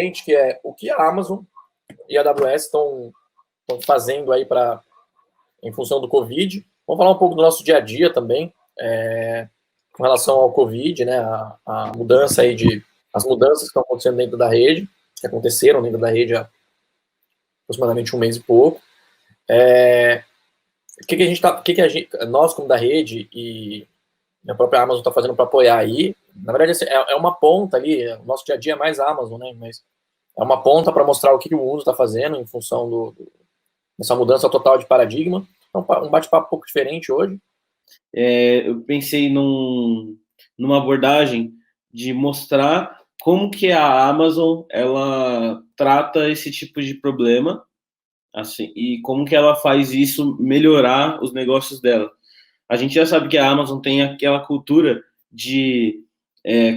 diferente, que é o que a Amazon e a AWS estão fazendo aí em função do Covid. Vamos falar um pouco do nosso dia a dia também, com relação ao Covid, né? A mudança aí as mudanças que estão acontecendo dentro da rede, que aconteceram dentro da rede há aproximadamente um mês e pouco. Nós, como da rede, e a própria Amazon está fazendo para apoiar aí, na verdade, é uma ponta ali, o nosso dia a dia é mais Amazon, né? Mas é uma ponta para mostrar o que o mundo está fazendo em função dessa mudança total de paradigma. Então, um bate-papo um pouco diferente hoje. Eu pensei numa abordagem de mostrar como que a Amazon ela trata esse tipo de problema, assim, e como que ela faz isso melhorar os negócios dela. A gente já sabe que a Amazon tem aquela cultura de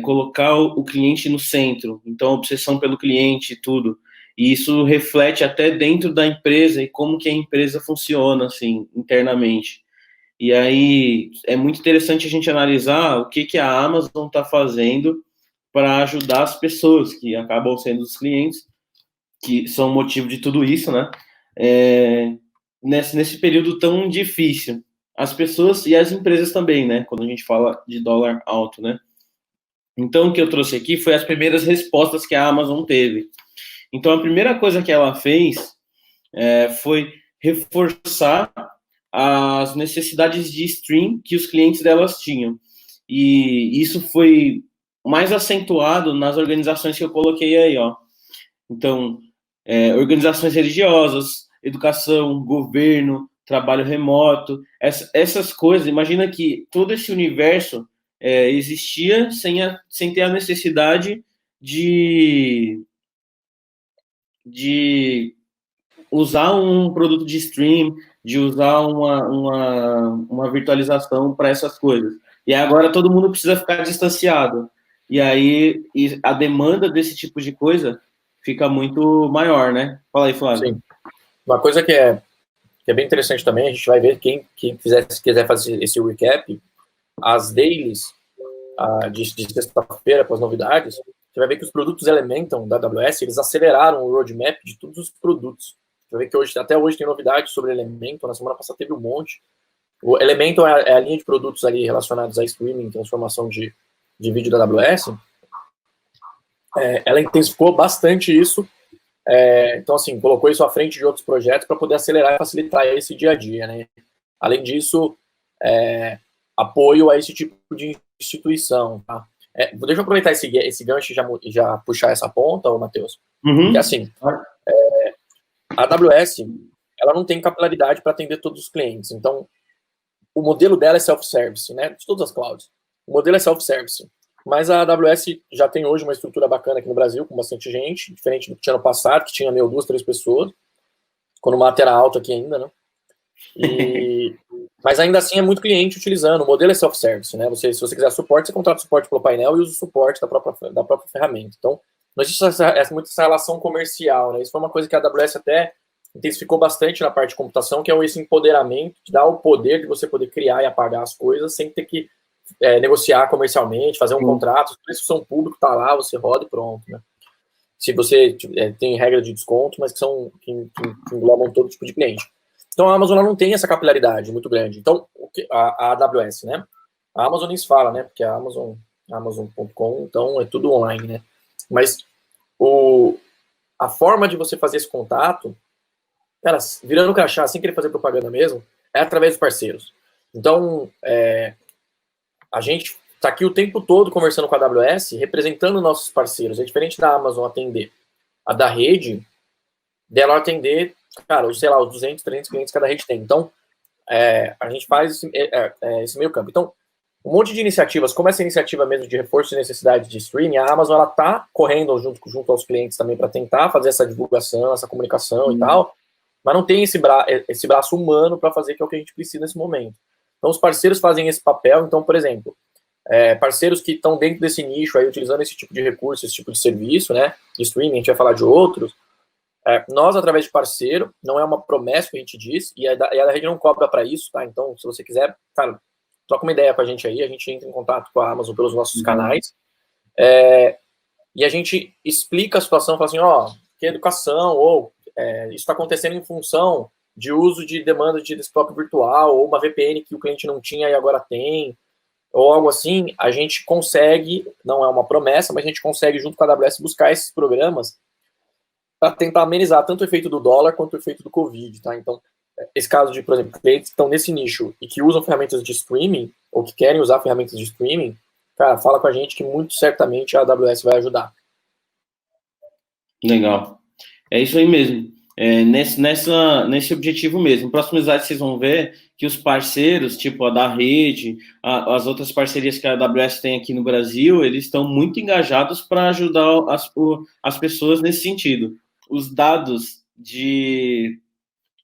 colocar o cliente no centro, então a obsessão pelo cliente e tudo. E isso reflete até dentro da empresa e como que a empresa funciona, assim, internamente. E aí é muito interessante a gente analisar o que a Amazon está fazendo para ajudar as pessoas que acabam sendo os clientes, que são o motivo de tudo isso, né? Nesse período tão difícil. As pessoas e as empresas também, né? Quando a gente fala de dólar alto, né? Então, o que eu trouxe aqui foi as primeiras respostas que a Amazon teve. Então, a primeira coisa que ela fez foi reforçar as necessidades de stream que os clientes delas tinham. E isso foi mais acentuado nas organizações que eu coloquei aí, ó. Então, organizações religiosas, educação, governo, trabalho remoto, essas coisas. Imagina que todo esse universo existia sem ter a necessidade de usar um produto de stream, de usar uma virtualização para essas coisas. E agora todo mundo precisa ficar distanciado. E aí a demanda desse tipo de coisa fica muito maior, né? Fala aí, Flávio. Sim. Uma coisa que é bem interessante também, a gente vai ver quem quiser fazer esse recap, as dailies de sexta-feira com as novidades, você vai ver que os produtos Elementon da AWS, eles aceleraram o roadmap de todos os produtos. Você vai ver que até hoje tem novidades sobre Elementon, na semana passada teve um monte. O Elementon é a linha de produtos ali relacionados a streaming, transformação de vídeo da AWS. Ela intensificou bastante isso. Então, assim, colocou isso à frente de outros projetos para poder acelerar e facilitar esse dia a dia, né? Além disso, apoio a esse tipo de instituição, tá? Deixa eu aproveitar esse gancho e já puxar essa ponta, Matheus. Porque, assim, a AWS, ela não tem capilaridade para atender todos os clientes. Então, o modelo dela é self-service, né? De todas as clouds. O modelo é self-service. Mas a AWS já tem hoje uma estrutura bacana aqui no Brasil, com bastante gente, diferente do que tinha no passado, que tinha 2, 3 pessoas, quando o mato era alto aqui ainda, né? Mas ainda assim é muito cliente utilizando. O modelo é self-service, né? Se você quiser suporte, você contrata suporte pelo painel e usa o suporte da própria ferramenta. Então, não existe muito essa relação comercial, né? Isso foi uma coisa que a AWS até intensificou bastante na parte de computação, que é esse empoderamento, que dá o poder de você poder criar e apagar as coisas sem ter que negociar comercialmente, fazer um contrato. Os preços são públicos, tá lá, você roda e pronto, né? Se você tem regra de desconto, mas que englobam todo tipo de cliente. Então, a Amazon não tem essa capilaridade muito grande. Então, a AWS, né? A Amazon nem se fala, né? Porque a Amazon.com, então é tudo online, né? Mas a forma de você fazer esse contato, cara, virando crachá, sem querer fazer propaganda mesmo, é através dos parceiros. Então, a gente está aqui o tempo todo conversando com a AWS, representando nossos parceiros. É diferente da Amazon atender a da rede, dela atender, cara, sei lá, os 200, 300 clientes que cada rede tem. Então, a gente faz esse meio campo. Então, um monte de iniciativas, como essa iniciativa mesmo de reforço de necessidade de streaming, a Amazon ela está correndo junto aos clientes também para tentar fazer essa divulgação, essa comunicação e tal, mas não tem esse braço humano para fazer, que é o que a gente precisa nesse momento. Então, os parceiros fazem esse papel. Então, por exemplo, parceiros que estão dentro desse nicho, aí, utilizando esse tipo de recurso, esse tipo de serviço, né, de streaming, a gente vai falar de outros, nós, através de parceiro, não é uma promessa que a gente diz, e a rede não cobra para isso, tá? Então, se você quiser, cara, troca uma ideia com a gente aí, a gente entra em contato com a Amazon pelos nossos canais. e a gente explica a situação, fala assim, ó, que educação, ou isso está acontecendo em função de uso de demanda de desktop virtual, ou uma VPN que o cliente não tinha e agora tem, ou algo assim, a gente consegue, não é uma promessa, mas a gente consegue, junto com a AWS, buscar esses programas para tentar amenizar tanto o efeito do dólar quanto o efeito do Covid, tá? Então, esse caso de, por exemplo, clientes que estão nesse nicho e que usam ferramentas de streaming, ou que querem usar ferramentas de streaming, cara, fala com a gente que muito certamente a AWS vai ajudar. Legal. É isso aí mesmo. Nesse objetivo mesmo. Próximo slide vocês vão ver que os parceiros, tipo a da rede, as outras parcerias que a AWS tem aqui no Brasil, eles estão muito engajados para ajudar as pessoas nesse sentido. Os dados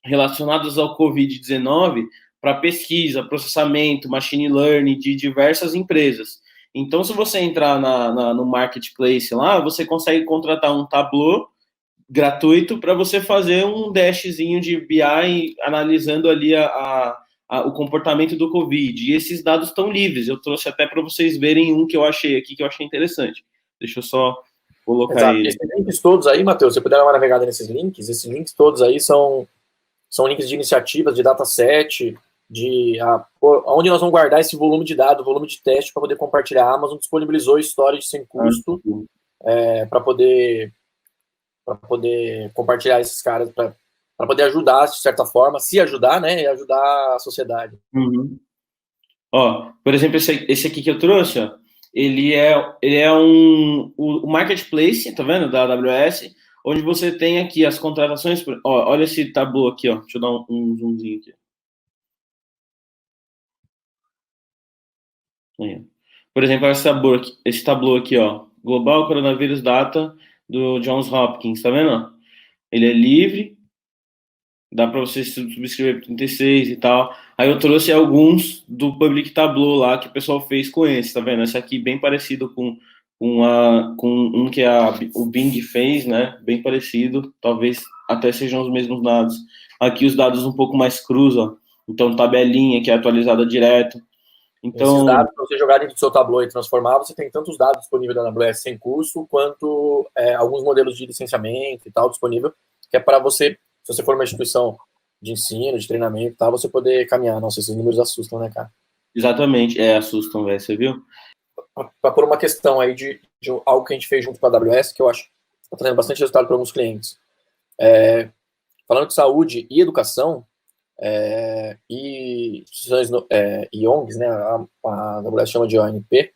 relacionados ao Covid-19 para pesquisa, processamento, machine learning de diversas empresas. Então, se você entrar no marketplace lá, você consegue contratar um Tableau gratuito para você fazer um dashzinho de BI analisando ali o comportamento do Covid. E esses dados estão livres. Eu trouxe até para vocês verem um que eu achei aqui, que eu achei interessante. Deixa eu só colocar Exato. ele. Esses links todos aí, Matheus, você puder dar uma navegada nesses links, esses links todos aí são links de iniciativas, de dataset, onde nós vamos guardar esse volume de dados, volume de teste para poder compartilhar. A Amazon disponibilizou storage sem custo para poder compartilhar esses caras, para poder ajudar, de certa forma, se ajudar, né, e ajudar a sociedade. Uhum. Ó, por exemplo, esse aqui que eu trouxe, ó, ele é o marketplace, tá vendo, da AWS, onde você tem aqui as contratações. Ó, olha esse tableau aqui, ó. Deixa eu dar um zoomzinho aqui. Aí, por exemplo, esse tableau aqui, ó. Global Coronavírus Data do Johns Hopkins, tá vendo? Ele é livre, dá para você subscrever por 36 e tal. Aí eu trouxe alguns do Public Tableau lá que o pessoal fez com esse, tá vendo? Esse aqui bem parecido com um que o Bing fez, né? Bem parecido, talvez até sejam os mesmos dados. Aqui os dados um pouco mais crus, ó. Então, tabelinha que é atualizada direto. Então, esses dados, para você jogar dentro do seu Tableau e transformar, você tem tanto os dados disponíveis da AWS sem custo, quanto alguns modelos de licenciamento e tal disponível, que é para você, se você for uma instituição de ensino, de treinamento e tal, você poder caminhar. Nossa, esses números assustam, né, cara? Exatamente, assustam, velho, você viu? Para pôr uma questão aí de algo que a gente fez junto com a AWS, que eu acho que está trazendo bastante resultado para alguns clientes. Falando de saúde e educação, e instituições e ONGs, né, a AWS chama de ONP,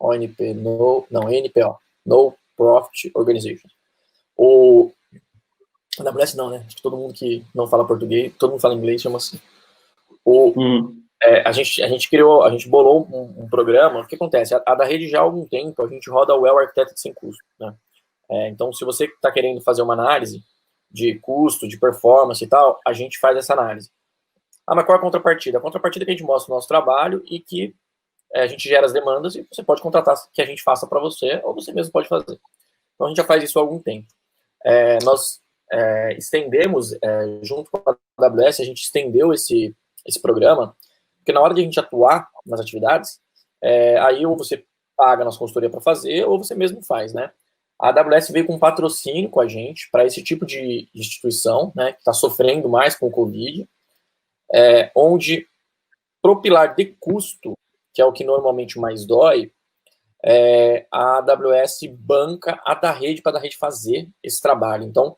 NPO, No Profit Organization. A AWS não, né? Acho que todo mundo que não fala português, todo mundo fala inglês, chama assim. A gente bolou um programa. O que acontece? A da rede já há algum tempo a gente roda o Well Architected sem custo, né? Então, se você está querendo fazer uma análise de custo, de performance e tal, a gente faz essa análise. Mas qual é a contrapartida? A contrapartida é que a gente mostra o nosso trabalho e que a gente gera as demandas e você pode contratar que a gente faça para você ou você mesmo pode fazer. Então, a gente já faz isso há algum tempo. Nós estendemos, junto com a AWS, a gente estendeu esse programa, porque na hora de a gente atuar nas atividades, aí ou você paga a nossa consultoria para fazer, ou você mesmo faz, né? A AWS veio com um patrocínio com a gente para esse tipo de instituição, né, que está sofrendo mais com o Covid, onde, pro pilar de custo, que é o que normalmente mais dói, a AWS banca a da rede para a da rede fazer esse trabalho. Então,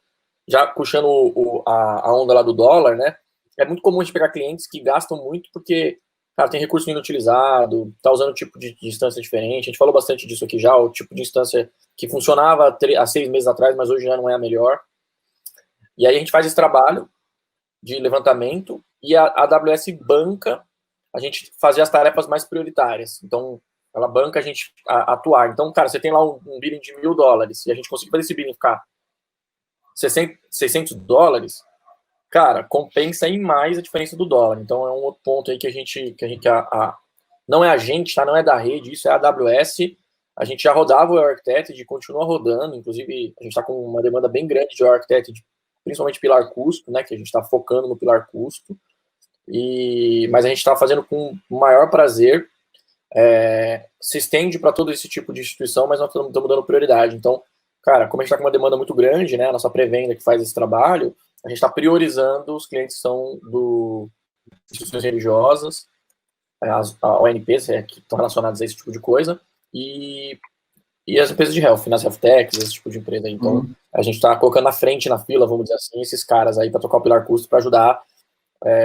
já puxando a onda lá do dólar, né, é muito comum a gente pegar clientes que gastam muito porque, cara, tem recurso inutilizado, tá usando tipo de instância diferente. A gente falou bastante disso aqui já, o tipo de instância que funcionava há 6 meses atrás, mas hoje já não é a melhor. E aí a gente faz esse trabalho de levantamento e a AWS banca a gente fazer as tarefas mais prioritárias. Então, ela banca a gente atuar. Então, cara, você tem lá um billing de $1.000 e a gente conseguir fazer esse billing ficar $600, cara, compensa em mais a diferença do dólar. Então, é um outro ponto aí que a gente não é a gente, tá? Não é da rede, isso é a AWS. A gente já rodava o Architect, continua rodando, inclusive a gente está com uma demanda bem grande de Architect, principalmente pilar custo, né, que a gente está focando no pilar custo, mas a gente está fazendo com o maior prazer, se estende para todo esse tipo de instituição, mas nós estamos dando prioridade. Então, cara, como a gente está com uma demanda muito grande, né, a nossa pré-venda que faz esse trabalho, a gente está priorizando os clientes que são de instituições religiosas, as ONPs que estão relacionadas a esse tipo de coisa, e as empresas de health, nas health techs, esse tipo de empresa aí. Então, a gente está colocando na frente, na fila, vamos dizer assim, esses caras aí para tocar o pilar custo para ajudar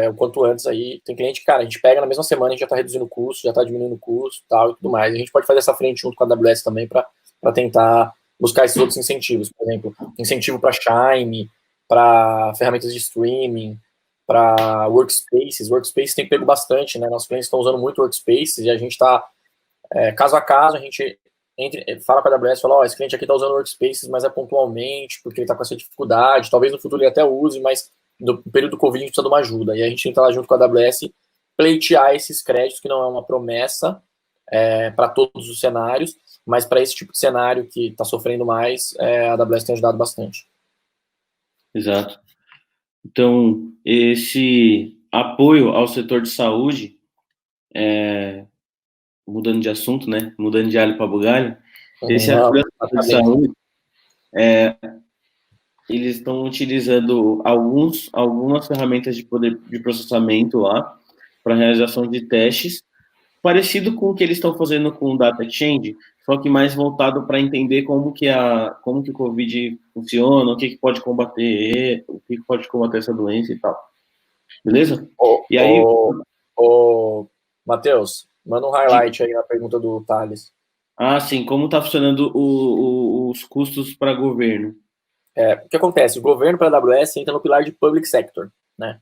o quanto antes aí. Tem cliente, cara, a gente pega na mesma semana, a gente já está reduzindo o custo, já está diminuindo o custo tal e tudo mais. A gente pode fazer essa frente junto com a AWS também para tentar buscar esses outros incentivos. Por exemplo, incentivo para Chime, para ferramentas de streaming, para workspaces. Workspaces tem pego bastante, né? Nossos clientes estão usando muito workspaces e a gente está, caso a caso, a gente fala com a AWS, fala, esse cliente aqui está usando workspaces, mas é pontualmente, porque ele está com essa dificuldade, talvez no futuro ele até use, mas no período do Covid a gente precisa de uma ajuda. E a gente entra lá junto com a AWS pleitear esses créditos, que não é uma promessa para todos os cenários, mas para esse tipo de cenário que está sofrendo mais, a AWS tem ajudado bastante. Exato. Então, esse apoio ao setor de saúde, mudando de assunto, né? Mudando de alho para bugalho, esse apoio ao setor de saúde, eles estão utilizando algumas ferramentas de poder de processamento lá para realização de testes, parecido com o que eles estão fazendo com o Data Exchange, só que mais voltado para entender como que o Covid funciona, o que pode combater, o que pode combater essa doença e tal. Beleza? E aí, Matheus, manda um highlight aí na pergunta do Thales. Sim, como está funcionando os custos para governo? O que acontece? O governo para a AWS entra no pilar de public sector, né?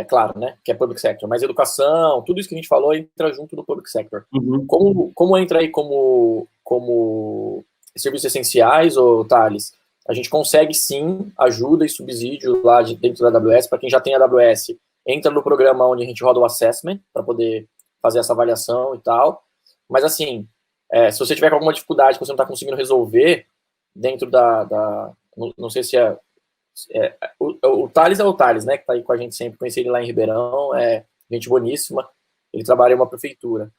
Claro, né? Que é public sector, mas educação, tudo isso que a gente falou entra junto do public sector. Uhum. Como entra aí como serviços essenciais, ou Thales? A gente consegue sim ajuda e subsídio lá dentro da AWS, para quem já tem a AWS, entra no programa onde a gente roda o assessment, para poder fazer essa avaliação e tal. Mas assim, se você tiver com alguma dificuldade que você não está conseguindo resolver dentro não sei se o Thales é o Thales, né, que está aí com a gente sempre, conheci ele lá em Ribeirão, gente boníssima, ele trabalha em uma prefeitura.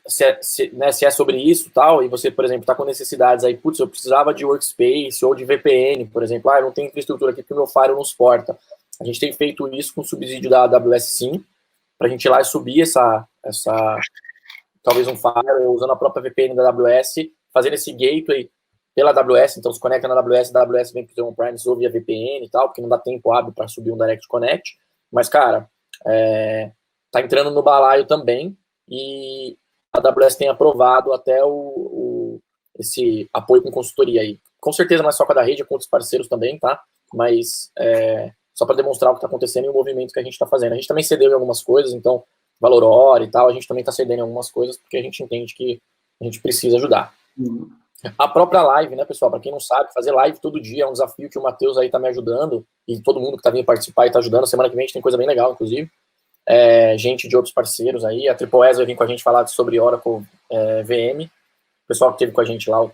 Se é sobre isso tal, e você, por exemplo, está com necessidades aí, putz, eu precisava de workspace ou de VPN, por exemplo, eu não tenho infraestrutura aqui porque o meu Firewall não suporta. A gente tem feito isso com subsídio da AWS sim, para a gente ir lá e subir talvez um Firewall, usando a própria VPN da AWS, fazendo esse gateway pela AWS, então se conecta na AWS, a AWS vem para o on-premise ou via VPN e tal, porque não dá tempo hábil para subir um Direct Connect, mas, cara, tá entrando no balaio também, e a AWS tem aprovado até esse apoio com consultoria aí. Com certeza não é só com a da rede, é com outros parceiros também, tá? Mas só para demonstrar o que está acontecendo e o movimento que a gente está fazendo. A gente também cedeu em algumas coisas, então, valor hora e tal, a gente também está cedendo em algumas coisas, porque a gente entende que a gente precisa ajudar. A própria live, né, pessoal? Para quem não sabe, fazer live todo dia é um desafio que o Matheus aí tá me ajudando, e todo mundo que tá vindo participar e tá ajudando. Semana que vem a gente tem coisa bem legal, inclusive. Gente de outros parceiros aí. A Triple S vai vir com a gente falar sobre Oracle VM. O pessoal que esteve com a gente lá,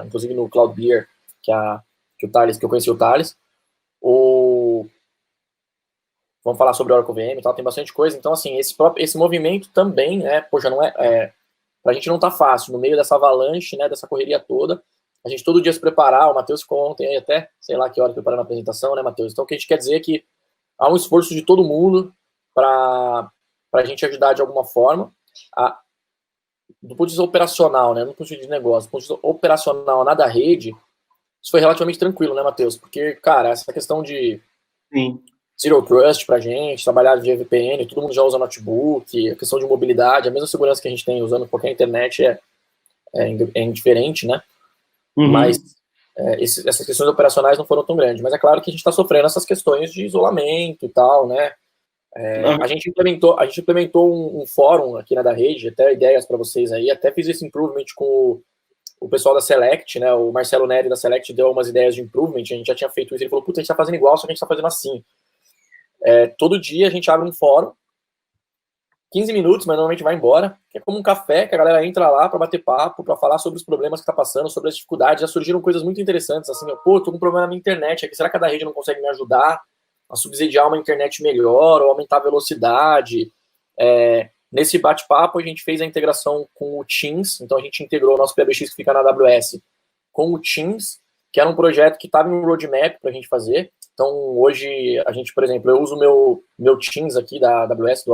inclusive no Cloud Beer, que o Thales, que eu conheci o Thales. Vamos falar sobre Oracle VM e tal, tem bastante coisa. Então, assim, esse movimento também, né, poxa, não pra gente não tá fácil, no meio dessa avalanche, né, dessa correria toda, a gente todo dia se preparar, o Matheus ficou ontem aí até, sei lá que hora, preparando a apresentação, né, Matheus? Então, o que a gente quer dizer é que há um esforço de todo mundo para a gente ajudar de alguma forma, do ponto de vista operacional, né, no ponto de vista de negócio, do ponto de vista operacional na da rede, isso foi relativamente tranquilo, né, Matheus? Porque, cara, essa questão de Zero Trust pra gente, trabalhar via VPN, todo mundo já usa notebook, a questão de mobilidade, a mesma segurança que a gente tem usando qualquer internet é indiferente, né? Mas essas questões operacionais não foram tão grandes. Mas é claro que a gente está sofrendo essas questões de isolamento e tal, né? A gente implementou um fórum aqui na da rede, até ideias para vocês aí, até fiz esse improvement com o pessoal da Select, né? O Marcelo Neri da Select deu umas ideias de improvement, a gente já tinha feito isso, ele falou, puta, a gente tá fazendo igual, só que a gente tá fazendo assim. Todo dia a gente abre um fórum, 15 minutos, mas normalmente vai embora, que é como um café, que a galera entra lá para bater papo, para falar sobre os problemas que tá passando, sobre as dificuldades. Já surgiram coisas muito interessantes, assim, tô com um problema na minha internet aqui, será que a da rede não consegue me ajudar a subsidiar uma internet melhor, ou aumentar a velocidade? Nesse bate-papo, a gente fez a integração com o Teams, então a gente integrou o nosso PBX que fica na AWS com o Teams, que era um projeto que estava em um roadmap para a gente fazer. Então, hoje, a gente, por exemplo, eu uso o meu Teams aqui da AWS,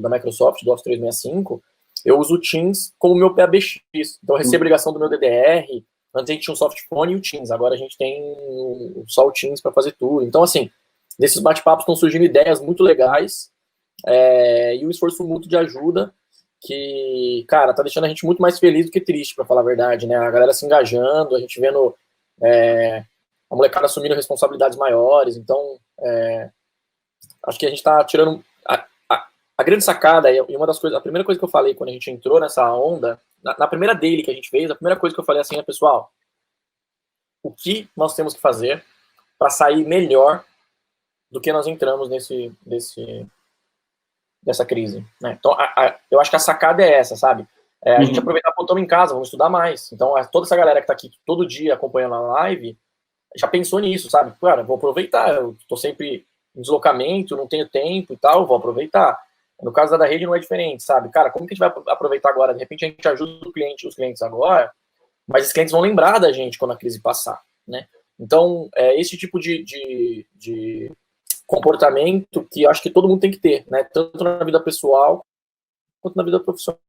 da Microsoft, do Office 365, eu uso o Teams como meu PBX. Então, eu recebo ligação do meu DDR. Antes a gente tinha um softphone e o Teams, agora a gente tem só o Teams para fazer tudo. Então, assim, nesses bate-papos estão surgindo ideias muito legais, e um esforço mútuo de ajuda que, cara, tá deixando a gente muito mais feliz do que triste, para falar a verdade, né? A galera se engajando, a gente vendo a molecada assumindo responsabilidades maiores. Então, acho que a gente tá tirando a grande sacada, e uma das coisas, a primeira coisa que eu falei quando a gente entrou nessa onda, na primeira daily que a gente fez, a primeira coisa que eu falei assim pessoal, o que nós temos que fazer para sair melhor do que nós entramos dessa crise, né? Então, eu acho que a sacada é essa, sabe? A gente aproveitar, pô, estamos em casa, vamos estudar mais. Então, toda essa galera que tá aqui todo dia acompanhando a live, já pensou nisso, sabe? Cara, vou aproveitar, eu tô sempre em deslocamento, não tenho tempo e tal, vou aproveitar. No caso da rede não é diferente, sabe? Cara, como que a gente vai aproveitar agora? De repente a gente ajuda os clientes agora, mas os clientes vão lembrar da gente quando a crise passar, né? Então, esse tipo de comportamento que eu acho que todo mundo tem que ter, né? Tanto na vida pessoal quanto na vida profissional.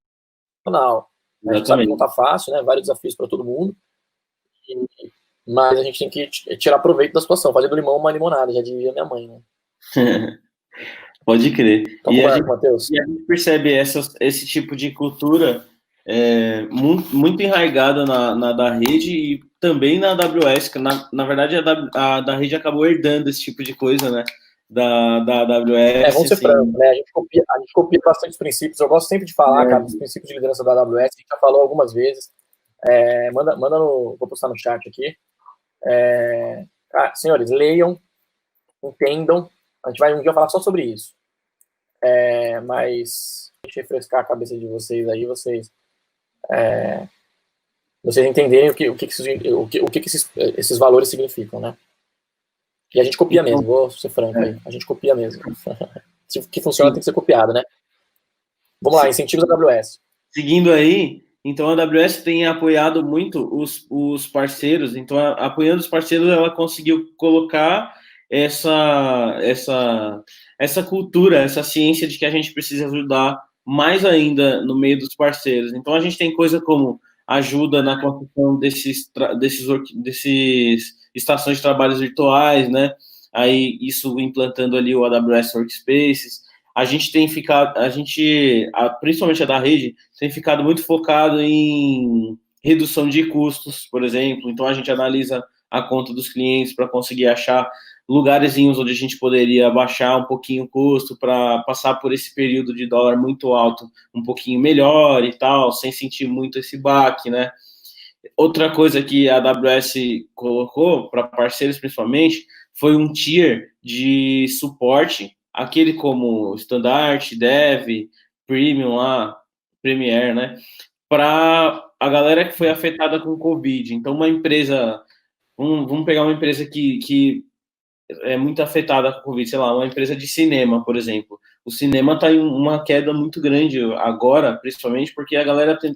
A gente sabe que não tá fácil, né? Vários desafios para todo mundo, mas a gente tem que tirar proveito da situação, fazer do limão uma limonada, já dizia minha mãe, né? Pode crer. Então, e, a gente percebe esse tipo de cultura muito enraizada na da rede e também na AWS, que na verdade a da rede acabou herdando esse tipo de coisa, né? Da AWS. Vamos ser franco, né? A gente copia bastante os princípios. Eu gosto sempre de falar, cara, dos princípios de liderança da AWS. A gente já falou algumas vezes. Vou postar no chat aqui. Senhores, leiam, entendam. A gente vai um dia falar só sobre isso. Mas deixa eu refrescar a cabeça de vocês aí, vocês entenderem o que esses valores significam, né? E a gente copia mesmo, vou ser franco aí. A gente copia mesmo. Se o que funciona tem que ser copiado, né? Vamos lá, incentivos da AWS. Seguindo aí, então a AWS tem apoiado muito os parceiros. Então, apoiando os parceiros, ela conseguiu colocar essa cultura, essa ciência de que a gente precisa ajudar mais ainda no meio dos parceiros. Então, a gente tem coisa como ajuda na construção desses estações de trabalhos virtuais, né? Aí, isso implantando ali o AWS Workspaces. A gente tem ficado, principalmente a da rede, tem ficado muito focado em redução de custos, por exemplo. Então, a gente analisa a conta dos clientes para conseguir achar lugarzinhos onde a gente poderia baixar um pouquinho o custo para passar por esse período de dólar muito alto um pouquinho melhor e tal, sem sentir muito esse baque, né? Outra coisa que a AWS colocou, para parceiros principalmente, foi um tier de suporte, aquele como Standard, Dev, Premium lá, Premier, né? Para a galera que foi afetada com o Covid. Então, uma empresa, vamos pegar uma empresa que é muito afetada com o Covid, sei lá, uma empresa de cinema, por exemplo. O cinema está em uma queda muito grande agora, principalmente porque a galera tem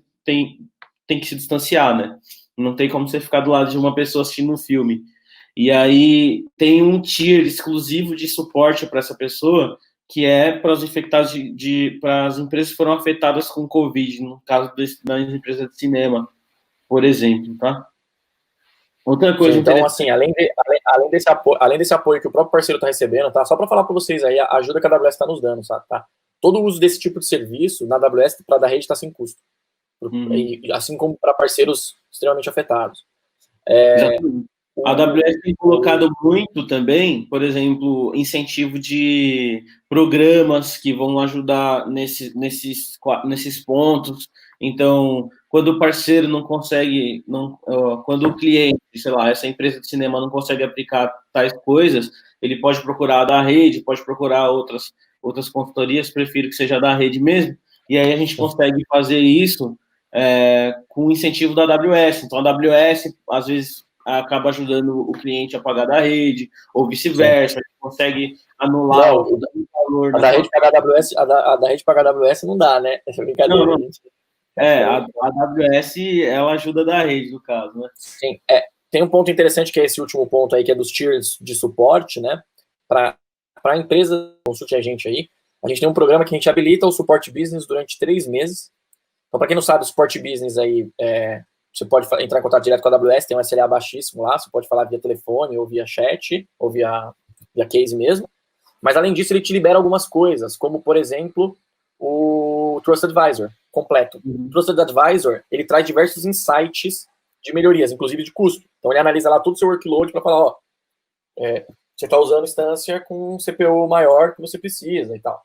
que se distanciar, né? Não tem como você ficar do lado de uma pessoa assistindo um filme. E aí tem um tier exclusivo de suporte para essa pessoa, que é para os infectados para as empresas que foram afetadas com Covid, no caso das empresas de cinema, por exemplo, tá? Outra coisa então, assim, além desse apoio que o próprio parceiro está recebendo, tá? Só para falar para vocês aí, a ajuda que a AWS está nos dando, sabe? Tá? Todo o uso desse tipo de serviço na AWS para da rede está sem custo. E, assim como para parceiros extremamente afetados. A AWS tem colocado muito também, por exemplo, incentivo de programas que vão ajudar nesses pontos. Então, quando o parceiro não consegue, quando o cliente, sei lá, essa empresa de cinema não consegue aplicar tais coisas, ele pode procurar da rede, pode procurar outras consultorias, prefiro que seja da rede mesmo, e aí a gente consegue fazer isso com o incentivo da AWS. Então, a AWS, às vezes, acaba ajudando o cliente a pagar da rede, ou vice-versa, consegue anular Não, o valor a da rede pagar AWS, a da rede pagar AWS não dá, né? Essa é brincadeira, Não, não. gente. A AWS é a ajuda da rede, no caso, né? Sim, tem um ponto interessante que é esse último ponto aí, que é dos tiers de suporte, né? Para a empresa, consulte a gente aí. A gente tem um programa que a gente habilita o suporte business durante 3 meses. Então, para quem não sabe, o suporte business aí, você pode entrar em contato direto com a AWS, tem um SLA baixíssimo lá, você pode falar via telefone, ou via chat, ou via case mesmo. Mas, além disso, ele te libera algumas coisas, como, por exemplo, o Trusted Advisor completo. O Trusted Advisor, ele traz diversos insights de melhorias, inclusive de custo. Então, ele analisa lá todo o seu workload para falar, você está usando instância com um CPU maior que você precisa e tal.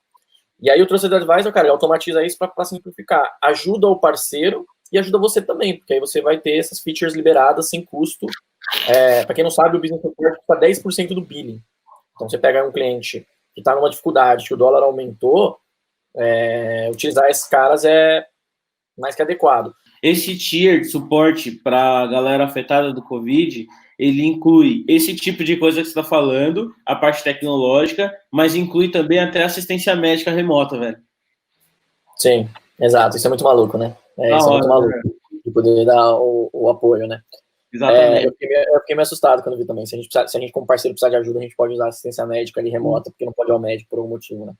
E aí o Trusted Advisor, cara, ele automatiza isso para simplificar. Ajuda o parceiro e ajuda você também, porque aí você vai ter essas features liberadas sem custo. Para quem não sabe, o Business Support custa 10% do billing. Então, você pega um cliente que está numa dificuldade, que o dólar aumentou, utilizar esses caras é mais que adequado. Esse tier de suporte para a galera afetada do Covid, ele inclui esse tipo de coisa que você está falando, a parte tecnológica, mas inclui também até assistência médica remota, velho. Sim, exato. Isso é muito maluco, né? Isso é muito maluco, de poder dar o apoio, né? Exatamente. Eu fiquei meio assustado quando vi também. Se a gente como parceiro precisar de ajuda, a gente pode usar assistência médica ali remota, porque não pode ir ao médico por algum motivo, né?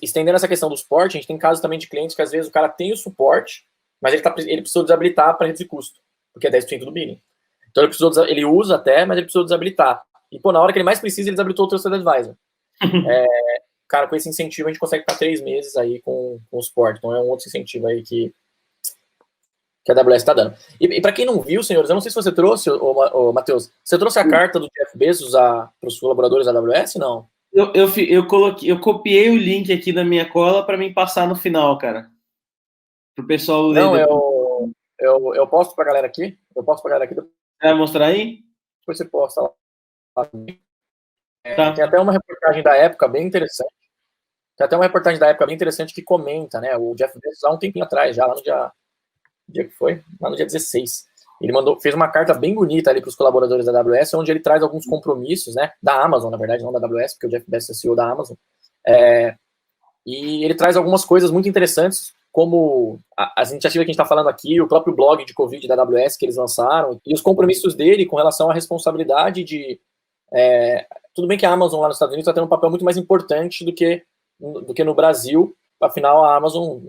Estendendo essa questão do suporte, a gente tem casos também de clientes que às vezes o cara tem o suporte, mas ele precisou desabilitar para reduzir custo, porque é 10% do billing. Então ele usa até, mas ele precisou desabilitar. E, pô, na hora que ele mais precisa, ele desabilitou o Trusted Advisor. Cara, com esse incentivo a gente consegue ficar 3 meses aí com o suporte. Então é um outro incentivo aí que a AWS está dando. E para quem não viu, senhores, eu não sei se você trouxe, Matheus, você trouxe a carta do Jeff Bezos para os colaboradores da AWS? Não. Eu copiei o link aqui da minha cola para mim passar no final, cara. Pro pessoal ler. Não, eu posto pra galera aqui. Eu posto pra galera aqui. Vai mostrar aí? Depois você posta lá. Tá. Tem até uma reportagem da época bem interessante. Que comenta, né? O Jeff Bezos há um tempinho atrás, já lá no dia que foi? Lá no dia 16. Ele fez uma carta bem bonita ali para os colaboradores da AWS, onde ele traz alguns compromissos, né? Da Amazon, na verdade, não da AWS, porque o Jeff Bezos é CEO da Amazon. E ele traz algumas coisas muito interessantes, como as iniciativas que a gente está falando aqui, o próprio blog de Covid da AWS que eles lançaram, e os compromissos dele com relação à responsabilidade de... tudo bem que a Amazon lá nos Estados Unidos está tendo um papel muito mais importante do que no Brasil. Afinal, a Amazon,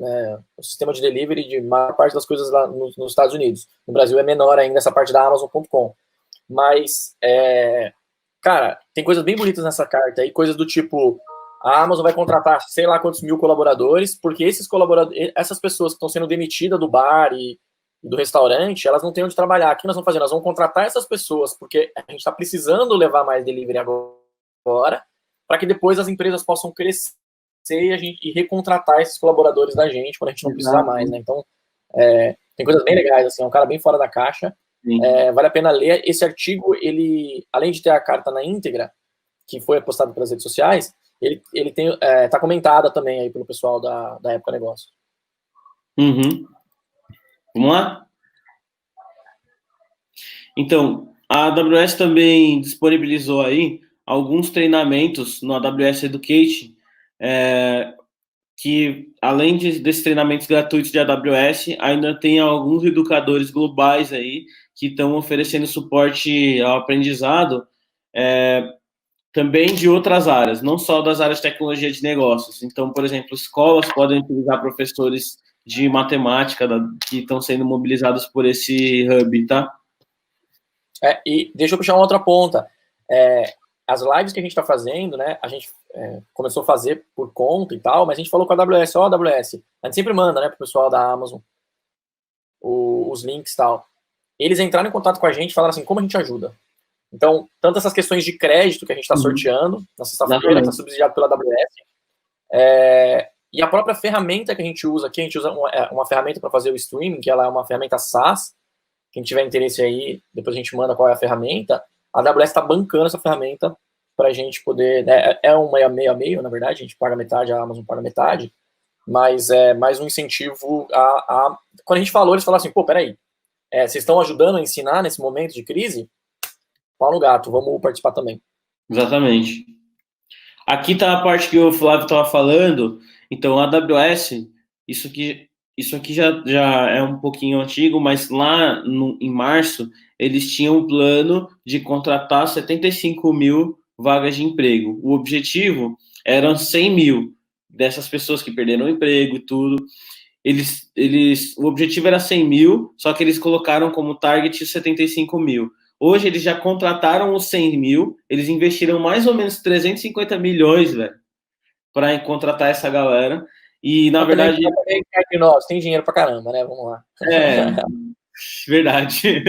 o sistema de delivery de maior parte das coisas lá nos Estados Unidos. No Brasil é menor ainda essa parte da Amazon.com. Mas, cara, tem coisas bem bonitas nessa carta aí, coisas do tipo... A Amazon vai contratar sei lá quantos mil colaboradores, porque essas pessoas que estão sendo demitidas do bar e do restaurante, elas não têm onde trabalhar. O que nós vamos fazer? Nós vamos contratar essas pessoas, porque a gente está precisando levar mais delivery agora, para que depois as empresas possam crescer e recontratar esses colaboradores da gente quando a gente não precisar mais, né? Então, tem coisas bem legais, assim, é um cara bem fora da caixa. Vale a pena ler. Esse artigo, ele, além de ter a carta na íntegra, que foi postado pelas redes sociais, ele tem, tá comentada também aí pelo pessoal da Época Negócio. Vamos lá? Então, a AWS também disponibilizou aí alguns treinamentos no AWS Education, que além desses treinamentos gratuitos de AWS, ainda tem alguns educadores globais aí que estão oferecendo suporte ao aprendizado, também de outras áreas, não só das áreas de tecnologia de negócios. Então, por exemplo, escolas podem utilizar professores de matemática que estão sendo mobilizados por esse hub, tá? E deixa eu puxar uma outra ponta. As lives que a gente está fazendo, né, a gente começou a fazer por conta e tal, mas a gente falou com a AWS, AWS, a gente sempre manda, né, pro pessoal da Amazon os links e tal. Eles entraram em contato com a gente e falaram assim, como a gente ajuda? Então, tanto essas questões de crédito que a gente está sorteando na sexta-feira, que está subsidiado pela AWS, e a própria ferramenta que a gente usa aqui, a gente usa uma ferramenta para fazer o streaming, que ela é uma ferramenta SaaS. Quem tiver interesse aí, depois a gente manda qual é a ferramenta. A AWS está bancando essa ferramenta para a gente poder... Né, é um meio a meio, na verdade, a gente paga metade, a Amazon paga metade, mas é mais um incentivo Quando a gente falou, eles falaram assim, pô, peraí, vocês estão ajudando a ensinar nesse momento de crise? pau no gato, vamos participar também. Exatamente. Aqui tá a parte que o Flávio estava falando. Então, a AWS, isso aqui já é um pouquinho antigo, mas lá em março, eles tinham um plano de contratar 75 mil vagas de emprego. O objetivo eram 100 mil dessas pessoas que perderam o emprego e tudo. O objetivo era 100 mil, só que eles colocaram como target 75 mil. Hoje eles já contrataram os 100 mil, eles investiram mais ou menos 350 milhões, velho, para contratar essa galera. E, na verdade. Nós tem dinheiro pra caramba, né? Vamos lá. Verdade.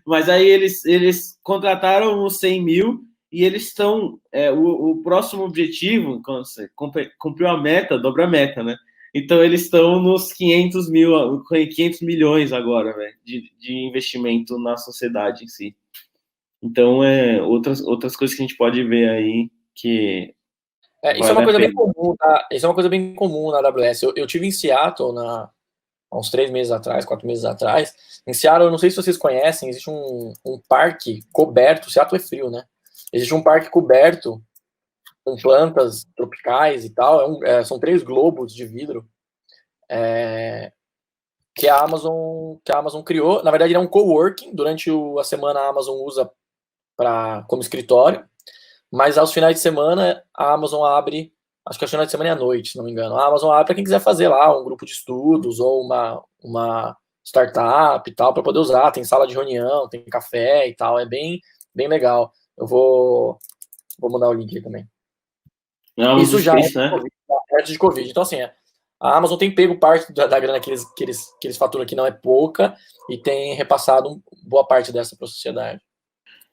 Mas aí eles contrataram os 100 mil e eles estão. O próximo objetivo, quando você cumpriu a meta, dobra a meta, né? Então eles estão nos 500 milhões agora, velho, de investimento na sociedade em si. Então, outras coisas que a gente pode ver aí que. Isso é uma coisa bem comum, tá? Isso é uma coisa bem comum na AWS. Eu tive em Seattle há uns 3 meses atrás, 4 meses atrás. Em Seattle, eu não sei se vocês conhecem, existe um parque coberto. Seattle é frio, né? Existe um parque coberto com plantas tropicais e tal. São 3 globos de vidro que a Amazon criou. Na verdade, ele é um coworking. Durante a semana, a Amazon usa como escritório. Mas aos finais de semana, a Amazon abre, acho que aos finais de semana é à noite, se não me engano. A Amazon abre para quem quiser fazer lá um grupo de estudos ou uma startup e tal, para poder usar. Tem sala de reunião, tem café e tal. É bem, bem legal. Eu vou mandar o link aqui também. Isso já antes de Covid. Então, assim, a Amazon tem pego parte da grana que eles faturam, que não é pouca, e tem repassado boa parte dessa para a sociedade.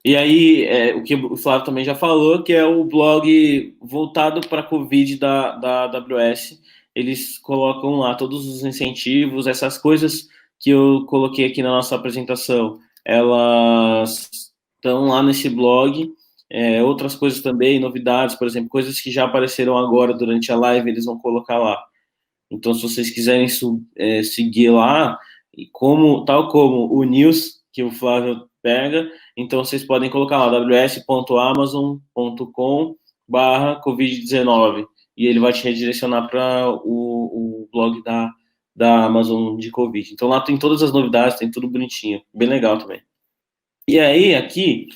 E aí, o que o Flávio também já falou, que é o blog voltado para a Covid da AWS. Eles colocam lá todos os incentivos, essas coisas que eu coloquei aqui na nossa apresentação, elas estão lá nesse blog. Outras coisas também, novidades, por exemplo, coisas que já apareceram agora durante a live, eles vão colocar lá. Então, se vocês quiserem seguir lá, tal como o news que o Flávio pega, então vocês podem colocar lá ws.amazon.com/covid19 e ele vai te redirecionar para o blog da Amazon de Covid. Então lá tem todas as novidades, tem tudo bonitinho, bem legal também. E aí aqui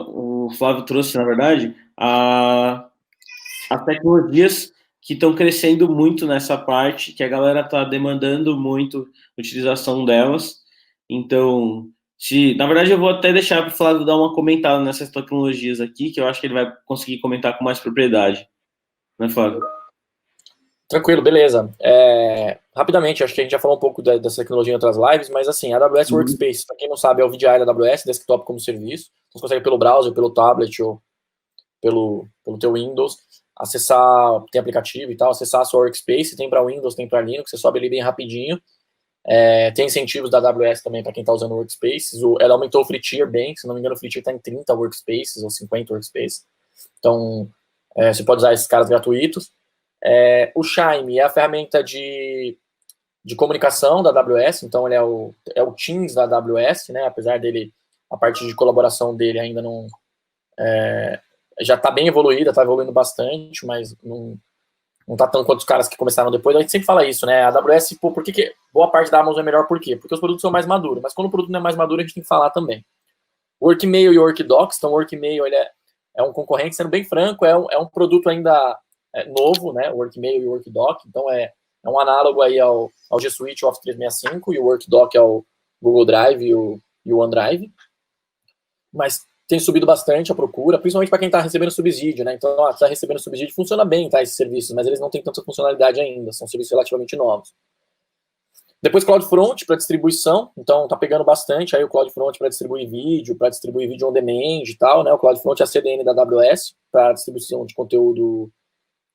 o Flávio trouxe, na verdade, as tecnologias que estão crescendo muito nessa parte, que a galera está demandando muito a utilização delas. Então, na verdade, eu vou até deixar para o Flávio dar uma comentada nessas tecnologias aqui, que eu acho que ele vai conseguir comentar com mais propriedade. Né, Flávio? Tranquilo, beleza. Rapidamente, acho que a gente já falou um pouco dessa tecnologia em outras lives, mas assim, a AWS Workspace, para quem não sabe, é o VDI da AWS, desktop como serviço. Você consegue pelo browser, pelo tablet ou pelo teu Windows acessar, tem aplicativo e tal, acessar a sua Workspace, tem para Windows, tem para Linux, você sobe ali bem rapidinho. Tem incentivos da AWS também para quem está usando Workspaces. Ela aumentou o free tier bem, se não me engano, o free tier está em 30 Workspaces ou 50 Workspaces. Então, você pode usar esses caras gratuitos. O Chime é a ferramenta de comunicação da AWS, então ele é o Teams da AWS, né? Apesar dele, a parte de colaboração dele ainda não já está bem evoluída, está evoluindo bastante, mas não está tão quanto os caras que começaram depois. A gente sempre fala isso, né? A AWS, por que boa parte da Amazon é melhor? Por quê? Porque os produtos são mais maduros, mas quando o produto não é mais maduro, a gente tem que falar também. O Workmail e o Workdocs, então o Workmail ele é um concorrente, sendo bem franco, é um produto ainda novo, né? O Workmail e o Workdoc, então é um análogo aí ao G Suite, Office 365, e o Workdoc é o Google Drive e o OneDrive. Mas tem subido bastante a procura, principalmente para quem está recebendo subsídio, né? Então, está recebendo subsídio, funciona bem, tá, esses serviços, mas eles não têm tanta funcionalidade ainda, são serviços relativamente novos. Depois, CloudFront para distribuição, então tá pegando bastante aí o CloudFront para distribuir vídeo on demand e tal, né? O CloudFront é a CDN da AWS para distribuição de conteúdo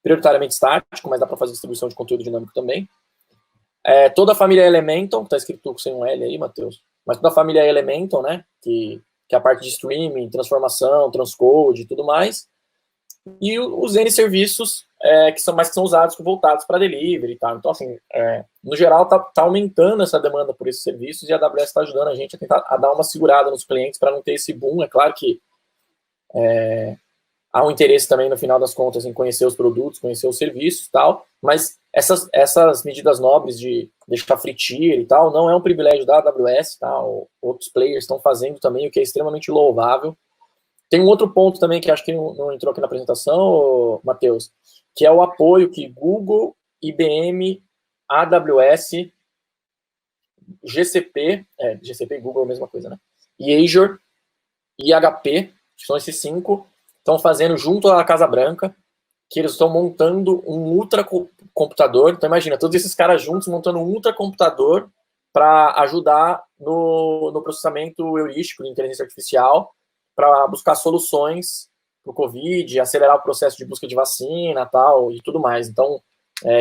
prioritariamente estático, mas dá para fazer distribuição de conteúdo dinâmico também. Toda a família Elemental, que tá escrito sem um L aí, Matheus, mas toda a família Elemental, né? Que é a parte de streaming, transformação, transcode e tudo mais. E os N serviços que são usados, voltados para delivery e tal. Então, assim, no geral, tá aumentando essa demanda por esses serviços e a AWS está ajudando a gente a tentar dar uma segurada nos clientes para não ter esse boom. É claro que há um interesse também, no final das contas, em conhecer os produtos, conhecer os serviços e tal, mas essas medidas nobres de deixar free tier e tal, não é um privilégio da AWS, tá? Outros players estão fazendo também, o que é extremamente louvável. Tem um outro ponto também que acho que não entrou aqui na apresentação, Matheus, que é o apoio que Google, IBM, AWS, GCP e Google é a mesma coisa, né? E Azure e HP, que são esses 5, estão fazendo junto à Casa Branca, que eles estão montando um ultracomputador. Então imagina, todos esses caras juntos montando um ultracomputador para ajudar no processamento heurístico de inteligência artificial, para buscar soluções para o Covid, acelerar o processo de busca de vacina tal, e tudo mais. Então,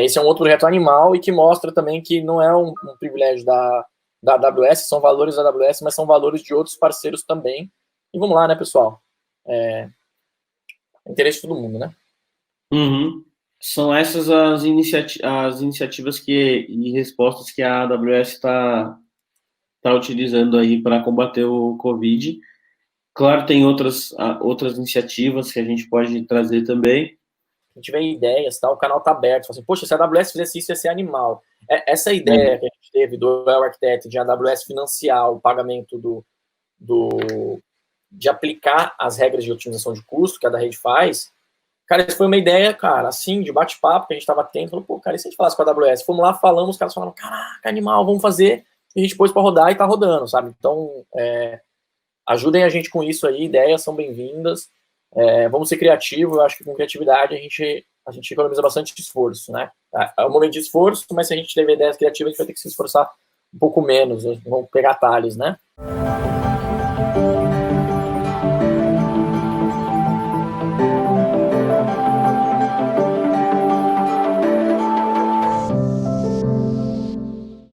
esse é um outro projeto animal e que mostra também que não é um privilégio da AWS, são valores da AWS, mas são valores de outros parceiros também. E vamos lá, né, pessoal? Interesse de todo mundo, né? Uhum. São essas as iniciativas e respostas que a AWS está utilizando aí para combater o Covid. Claro, tem outras iniciativas que a gente pode trazer também. A gente vê ideias, tá? O canal tá aberto. Assim, poxa, se a AWS fizesse isso, ia ser animal. Essa ideia que a gente teve do Well Architect, de a AWS financiar o pagamento de aplicar as regras de otimização de custo que a da rede faz, cara, isso foi uma ideia, cara, assim, de bate-papo que a gente tava tendo. Falou, pô, cara, e se a gente falasse com a AWS? Fomos lá, falamos, os caras falaram, caraca, animal, vamos fazer. E a gente pôs para rodar e tá rodando, sabe? Então, ajudem a gente com isso aí, ideias são bem-vindas. Vamos ser criativos, eu acho que com criatividade a gente economiza bastante esforço, né? É um momento de esforço, mas se a gente tiver ideias criativas, a gente vai ter que se esforçar um pouco menos, vamos pegar atalhos, né?